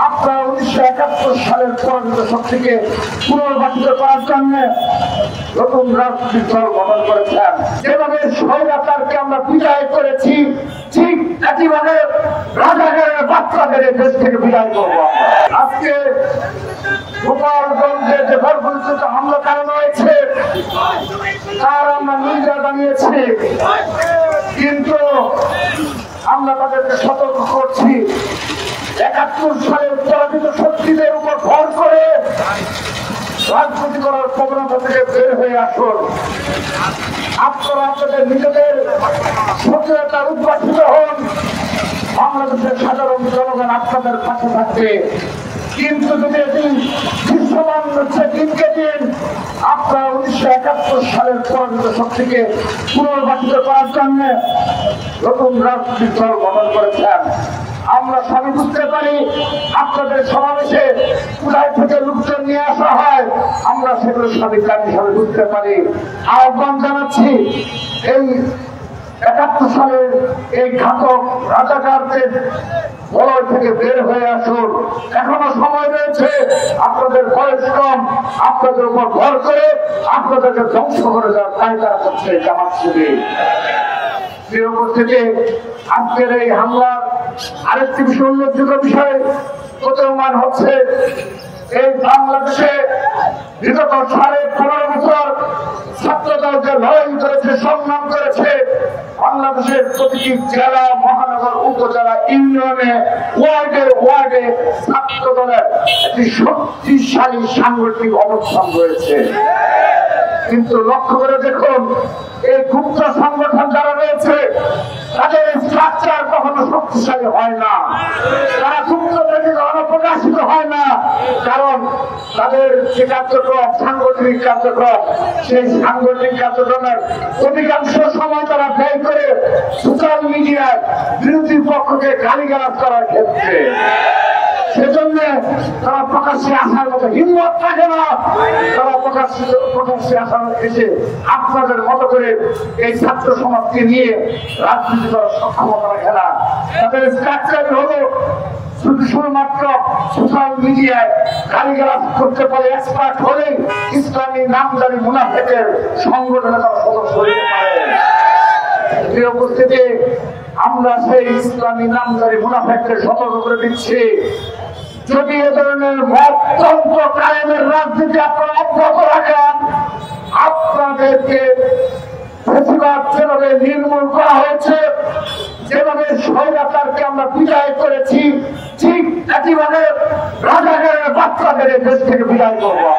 আপনার 1971 সালের পরাজিত শক্তিকে পুনর্বাসিত করার জন্য নতুন রাজনৈতিক দল গঠন করেছেন। যেভাবে স্বৈরাচারকে আমরা বিদায় করেছি, ঠিক একইভাবে রাজাকারের বাচ্চাদের দেশ থেকে বিদায় করব। আজকে গোপালগঞ্জে যে বর্বরিত হামলা চালানো হয়েছে তার আমরা নিন্দা জানিয়েছি, কিন্তু আমরা তাদেরকে সতর্ক করছি 71 সালের পরাজিত শক্তিদের উপর ভর করে রাজনীতি করার প্রবণতা থেকে বের হয়ে আসুন। আপনারা আপনাদের নিজেদের সক্রিয়তার উদ্ভাসিত হন, বাংলাদেশের সাধারণ জনগণ আপনাদের পাশে থাকবে। কিন্তু যদি এদিন দৃশ্যমান হচ্ছে দিনকে দিন আপনারা 1971 সালের পরাজিত শক্তিকে পুনর্বাসিত করার জন্য নতুন রাজনৈতিক দল গঠন করেছেন। আমরা সবই বুঝতে পারি আপনাদের সমাবেশে কোথায় থেকে লোকজন নিয়ে আসা হয়, আমরা সেগুলো সবই কাজ হিসাবে বুঝতে পারি। আহ্বান জানাচ্ছি এই 71 সালের এই ঘাতক রাজাকারদের বলয় থেকে বের হয়ে আসুন। এখনো সময় রয়েছে, আপনাদের বয়স কম, আপনাদের উপর ভর করে আপনাদেরকে ধ্বংস করে দেওয়ার কায়দা করছে জামাত শিবির। প্রিয় উপস্থিতি, আজকের এই হামলার আরেকটি বিষয় উল্লেখযোগ্য বিষয় প্রতীয়মান হচ্ছে এই বাংলাদেশে বিগত 15.5 বছর ছাত্রদল যে লড়াই করেছে, সংগ্রাম করেছে, বাংলাদেশের প্রতিটি জেলা, মহানগর, উপজেলা, ইউনিয়নে, ওয়ার্ডে ছাত্র দলের একটি শক্তিশালী সাংগঠনিক অবস্থান রয়েছে। কিন্তু লক্ষ্য করে দেখুন, এই গুপ্ত সংগঠন যারা রয়েছে তাদের স্ট্রাকচার কখনো শক্তিশালী হয় না, তারা গুপ্ত থেকে কখনো প্রকাশিত হয় না, কারণ তাদের যে কার্যক্রম, সাংগঠনিক কার্যক্রম, সেই সাংগঠনিক কার্যক্রমের অধিকাংশ সময় তারা ব্যয় করে সোশ্যাল মিডিয়ায় বিরোধী পক্ষকে গালিগালাজ করার ক্ষেত্রে। সেজন্য তারা প্রকাশ্যে আসার মতো হিম্মত থাকে না, তারা প্রকাশ্যে আসার এসে আপনাদের মতো করে এই ছাত্র সমাজকে নিয়ে রাজনীতি করার সক্ষমতা রাখে না। তাদের স্ট্রাকচার হলো শুধুমাত্র সোশ্যাল মিডিয়ায় গালিগালাজ করতে পারে, এক্সপার্ট হলে ইসলামী নামদারি মুনাফিকের সংগঠনে তারা সদস্য হতে পারে। প্রিয় উপস্থিতি, আমরা সেই ইসলামী নামদারি মুনাফিককে সতর্ক করে দিচ্ছি, যদি এ ধরনের মততন্ত্র কায়েমের রাজনীতি আপনারা অব্যাহত রাখেন, আপনাদেরকে ফ্যাসিবাদ যেভাবে নির্মূল করা হয়েছে, যেভাবে স্বৈরাচারকে আমরা বিদায় করেছি, ঠিক একইভাবে রাজাকারের বাচ্চাদের দেশ থেকে বিদায় করবো।